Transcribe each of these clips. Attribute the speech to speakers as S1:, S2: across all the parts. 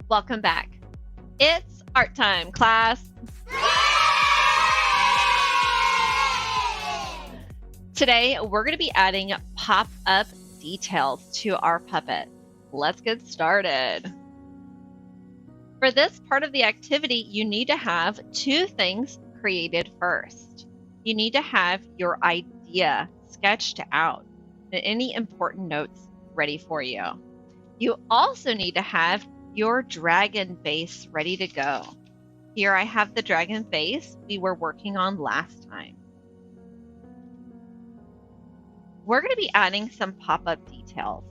S1: Welcome back. It's art time, class. Today, we're going to be adding pop-up details to our puppet. Let's get started. For this part of the activity, you need to have two things created first. You need to have your idea sketched out and any important notes ready for you. You also need to have your dragon base ready to go. Here I have the dragon base we were working on last time. We're going to be adding some pop-up details.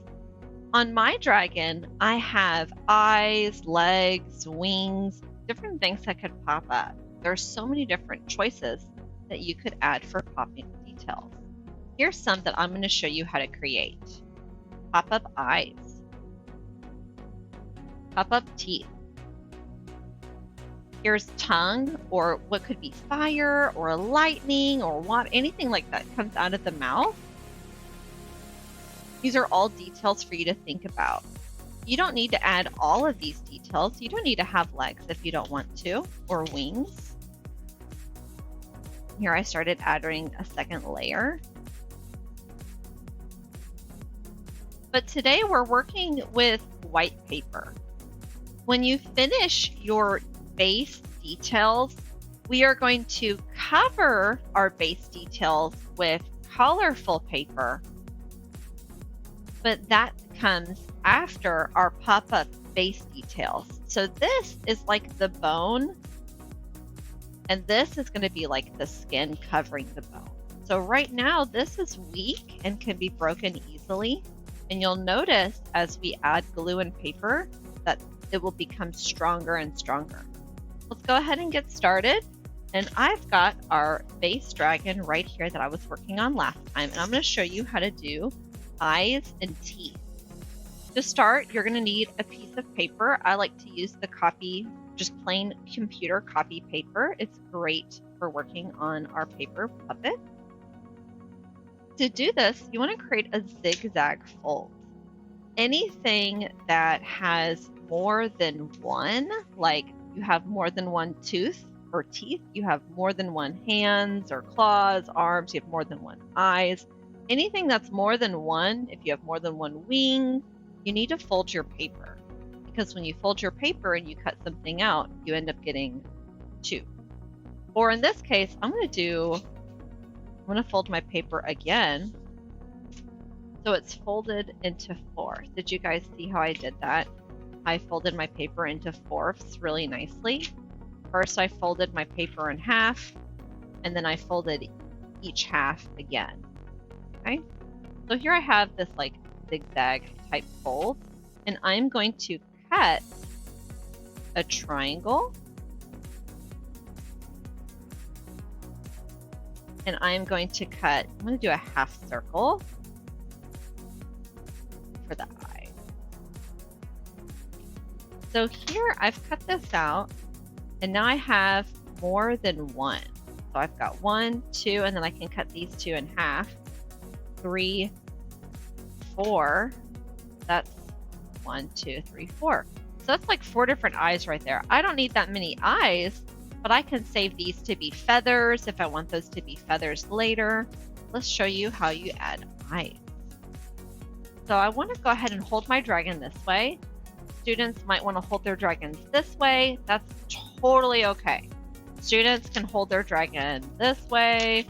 S1: On my dragon, I have eyes, legs, wings, different things that could pop up. There's so many different choices that you could add for popping details. Here's some that I'm going to show you how to create. Pop-up eyes. Pop-up teeth. Here's tongue, or what could be fire, or lightning, or what, anything like that comes out of the mouth. These are all details for you to think about. You don't need to add all of these details. You don't need to have legs if you don't want to, or wings. Here I started adding a second layer. But today we're working with white paper. When you finish your base details, we are going to cover our base details with colorful paper. But that comes after our pop-up base details. So this is like the bone, and this is going to be like the skin covering the bone. So right now, this is weak and can be broken easily. And you'll notice as we add glue and paper that it will become stronger and stronger. Let's go ahead and get started. And I've got our base dragon right here that I was working on last time. And I'm going to show you how to do eyes and teeth. To start, you're going to need a piece of paper. I like to use the copy, just plain computer copy paper. It's great for working on our paper puppet. To do this, you want to create a zigzag fold. Anything that has more than one, like you have more than one tooth or teeth, you have more than one hands or claws, arms, you have more than one eyes. Anything that's more than one, if you have more than one wing, you need to fold your paper. Because when you fold your paper and you cut something out, you end up getting two. Or in this case, I'm going to fold my paper again. So it's folded into four. Did you guys see how I did that? I folded my paper into fourths really nicely. First, I folded my paper in half, and then I folded each half again. Okay, so here I have this like zigzag type fold, and I'm going to cut a triangle, and I'm going to do a half circle for the eye. So here I've cut this out, and now I have more than one. So I've got 1, 2, and then I can cut these two in half. 3, 4. That's 1, 2, 3, 4. So that's like 4 different eyes right there. I don't need that many eyes, but I can save these to be feathers if I want those to be feathers later. Let's show you how you add eyes. So I want to go ahead and hold my dragon this way. Students might want to hold their dragons this way. That's totally okay. Students can hold their dragon this way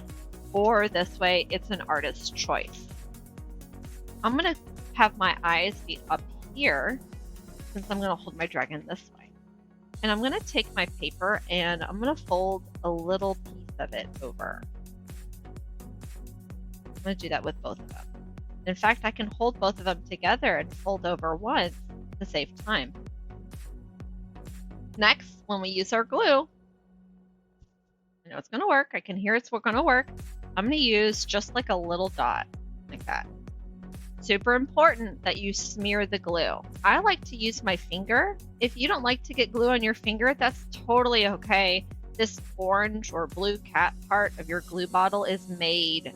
S1: or this way. It's an artist's choice. I'm going to have my eyes be up here since I'm going to hold my dragon this way. And I'm going to take my paper and I'm going to fold a little piece of it over. I'm going to do that with both of them. In fact, I can hold both of them together and fold over once to save time. Next, when we use our glue, I know it's going to work. I can hear it's going to work. I'm going to use just like a little dot, like that. Super important that you smear the glue. I like to use my finger. If you don't like to get glue on your finger, that's totally okay. This orange or blue cap part of your glue bottle is made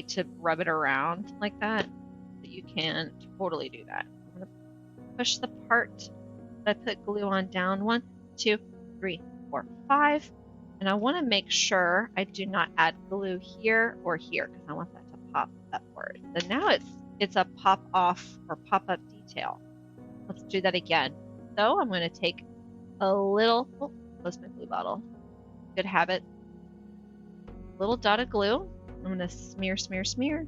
S1: to rub it around like that. So you can totally do that. I'm going to push the part I put glue on down 1, 2, 3, 4, 5. And I want to make sure I do not add glue here or here because I want that to pop upward. So now it's a pop off or pop up detail. Let's do that again. So I'm going to take a little, oh, close my glue bottle. Good habit. Little dot of glue. I'm going to smear, smear, smear.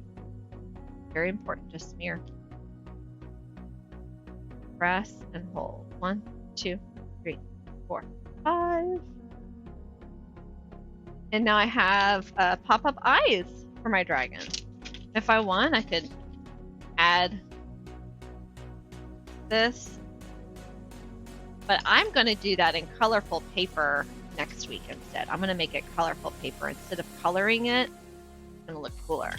S1: Very important, just smear. Press and hold. 1, 2, 3, 4, 5. And now I have pop-up eyes for my dragon. If I want, I could add this. But I'm going to do that in colorful paper next week instead. I'm going to make it colorful paper. Instead of coloring it, it's going to look cooler.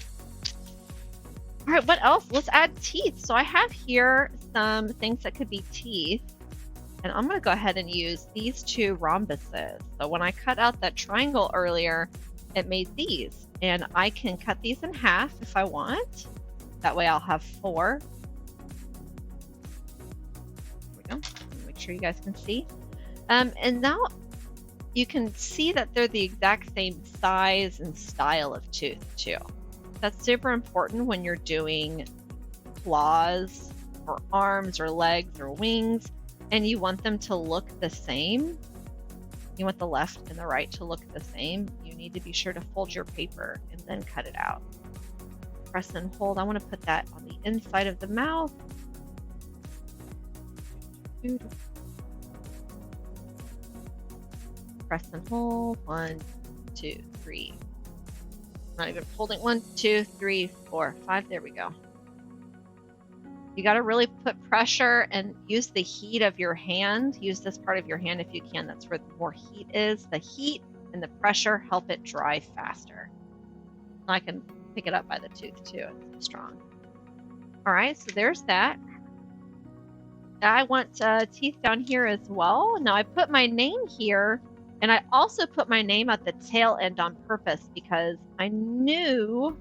S1: All right, what else? Let's add teeth. So I have here some things that could be teeth. And I'm going to go ahead and use these 2 rhombuses. So when I cut out that triangle earlier, it made these. And I can cut these in half if I want. That way I'll have 4. There we go. Make sure you guys can see. And now you can see that they're the exact same size and style of tooth too. That's super important when you're doing claws or arms or legs or wings. And you want them to look the same. You want the left and the right to look the same. You need to be sure to fold your paper and then cut it out. Press and hold. I want to put that on the inside of the mouth. Press and hold. 1, 2, 3. I'm not even holding. 1, 2, 3, 4, 5. There we go. You got to really put pressure and use the heat of your hand. Use this part of your hand if you can. That's where the more heat is. The heat and the pressure help it dry faster. I can pick it up by the tooth too. It's strong. All right, so there's that. I want teeth down here as well. Now I put my name here, and I also put my name at the tail end on purpose because I knew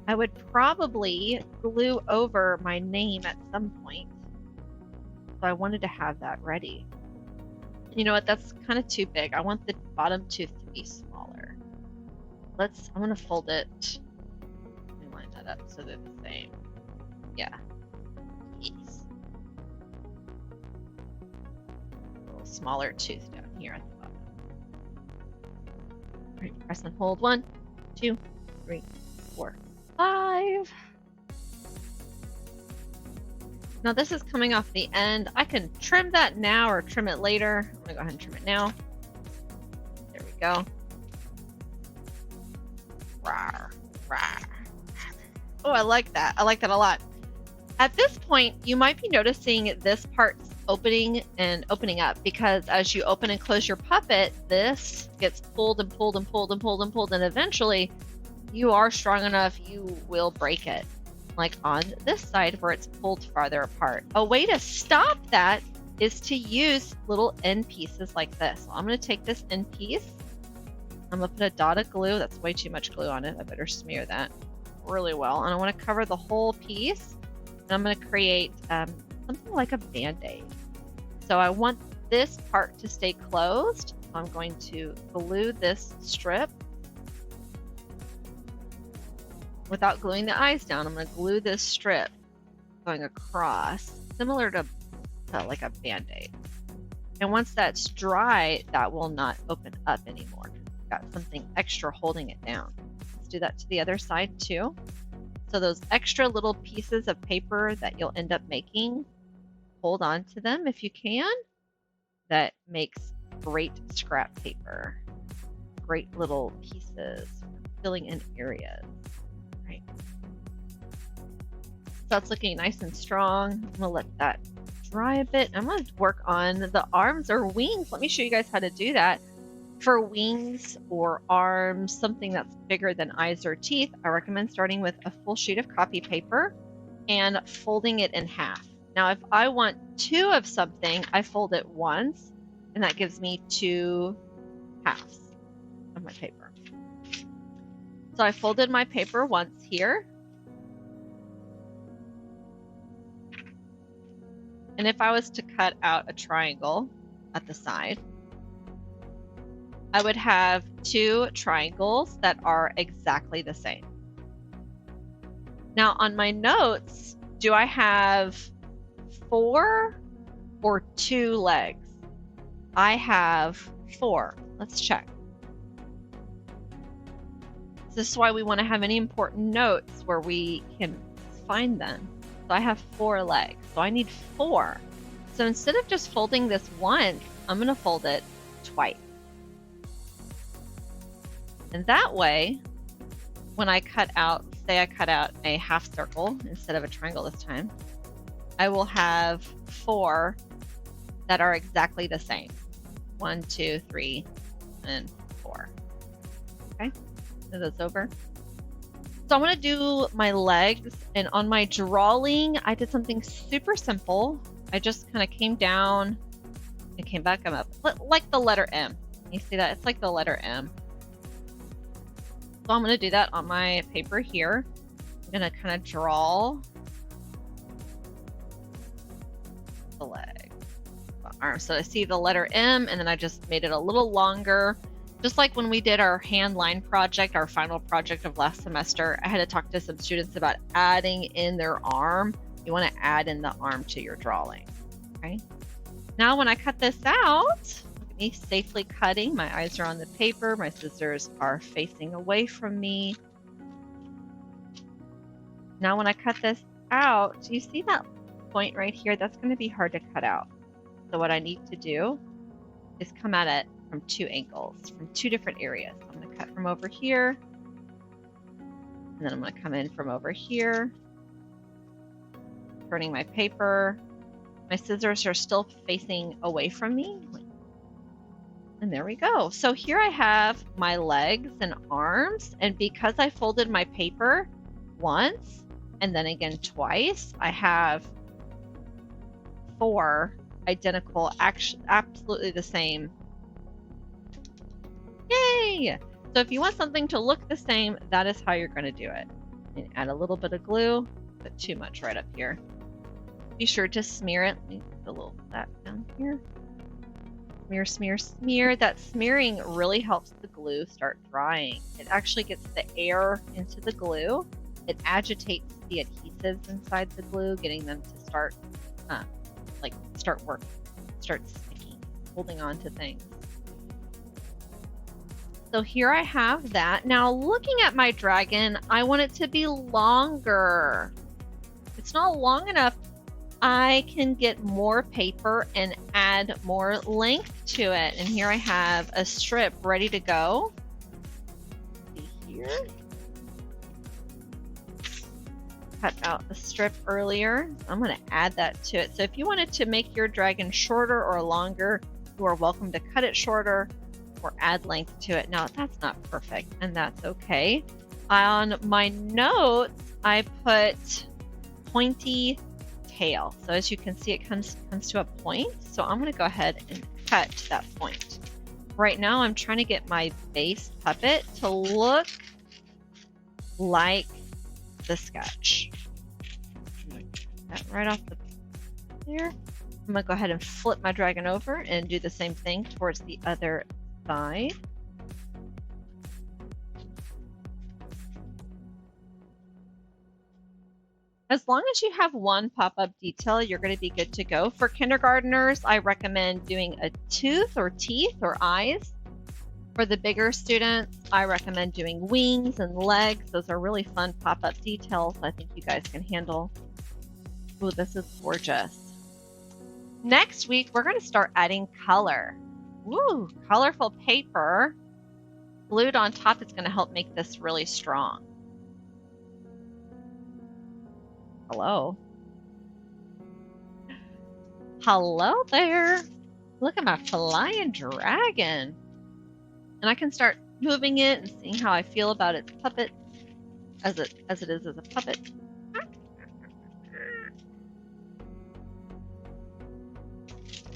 S1: I would probably glue over my name at some point. So I wanted to have that ready. You know what? That's kind of too big. I want the bottom tooth to be smaller. I'm going to fold it. Let me line that up so they're the same. Yeah. Yes. A little smaller tooth down here at the bottom. All right, press and hold. 1, 2, 3, 4, 5. Now this is coming off the end. I can trim that now or trim it later. I'm gonna go ahead and trim it now. There we go. Rawr, rawr. Oh, I like that. I like that a lot. At this point, you might be noticing this part opening and opening up because as you open and close your puppet, this gets pulled and pulled and pulled and pulled and pulled, and eventually you are strong enough, you will break it. Like on this side where it's pulled farther apart. A way to stop that is to use little end pieces like this. So I'm going to take this end piece. I'm going to put a dot of glue. That's way too much glue on it. I better smear that really well. And I want to cover the whole piece. And I'm going to create something like a band-aid. So I want this part to stay closed. I'm going to glue this strip. Without gluing the eyes down, I'm going to glue this strip going across, similar to like a band-aid. And once that's dry, that will not open up anymore. We've got something extra holding it down. Let's do that to the other side too. So those extra little pieces of paper that you'll end up making, hold on to them if you can. That makes great scrap paper. Great little pieces, filling in areas. Right. So it's looking nice and strong. I'm gonna let that dry a bit. I'm gonna work on the arms or wings. Let me show you guys how to do that. For wings or arms, something that's bigger than eyes or teeth, I recommend starting with a full sheet of copy paper and folding it in half. Now, if I want 2 of something, I fold it once, and that gives me 2 halves of my paper. So I folded my paper once here. And if I was to cut out a triangle at the side, I would have 2 triangles that are exactly the same. Now on my notes, do I have 4 or 2 legs? I have 4. Let's check. This is why we want to have any important notes where we can find them. So I have 4 legs, so I need 4. So instead of just folding this once, I'm going to fold it twice. And that way, when I cut out, say I cut out a half circle instead of a triangle this time, I will have 4 that are exactly the same. 1, 2, 3, and 4. Okay, so that's over. So I'm going to do my legs, and on my drawing, I did something super simple. I just kind of came down and came back up, like the letter M. You see that? It's like the letter M. So I'm going to do that on my paper here. I'm going to kind of draw the leg, the arm. So I see the letter M, and then I just made it a little longer. Just like when we did our hand line project, our final project of last semester, I had to talk to some students about adding in their arm. You want to add in the arm to your drawing. Okay. Now when I cut this out, look at me safely cutting. My eyes are on the paper. My scissors are facing away from me. Now when I cut this out, do you see that point right here? That's going to be hard to cut out. So what I need to do is come at it from 2 angles, from 2 different areas. I'm going to cut from over here, and then I'm going to come in from over here, turning my paper. My scissors are still facing away from me. And there we go. So here I have my legs and arms, and because I folded my paper once and then again twice, I have 4 identical, absolutely the same. Yay! So if you want something to look the same, that is how you're going to do it. And add a little bit of glue, but too much right up here. Be sure to smear it. Let me put a little of that down here. Smear, smear, smear. That smearing really helps the glue start drying. It actually gets the air into the glue. It agitates the adhesives inside the glue, getting them to start working, start sticking, holding on to things. So here I have that. Now looking at my dragon, I want it to be longer. It's not long enough. I can get more paper and add more length to it. And here I have a strip ready to go. See here. Cut out the strip earlier. I'm going to add that to it. So if you wanted to make your dragon shorter or longer, you are welcome to cut it shorter or add length to it. Now that's not perfect, and that's okay. On my notes, I put pointy tail. So as you can see, it comes to a point. So I'm going to go ahead and cut that point. Right now, I'm trying to get my base puppet to look like the sketch. I'm going to cut that right off there. I'm going to go ahead and flip my dragon over and do the same thing towards the other side. As long as you have one pop-up detail, you're going to be good to go. For kindergarteners, I recommend doing a tooth or teeth or eyes. For the bigger students, I recommend doing wings and legs. Those are really fun pop-up details I think you guys can handle. Ooh, this is gorgeous. Next week, we're going to start adding color. Ooh, colorful paper glued on top is going to help make this really strong. Hello. Hello there. Look at my flying dragon. And I can start moving it and seeing how I feel about its puppet as it is as a puppet.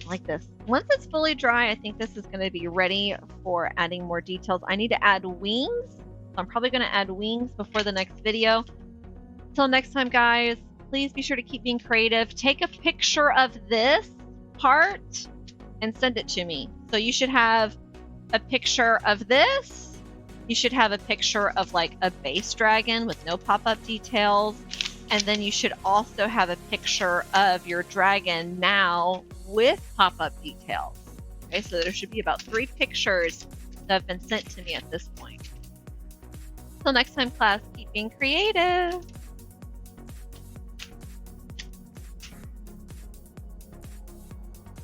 S1: Like this. Once it's fully dry, I think this is going to be ready for adding more details. I need to add wings. So I'm probably going to add wings before the next video. Until next time, guys, please be sure to keep being creative. Take a picture of this part and send it to me. So you should have a picture of this. You should have a picture of like a base dragon with no pop-up details. And then you should also have a picture of your dragon now with pop-up details. Okay, so there should be about 3 pictures that have been sent to me at this point. Till next time, class, keep being creative.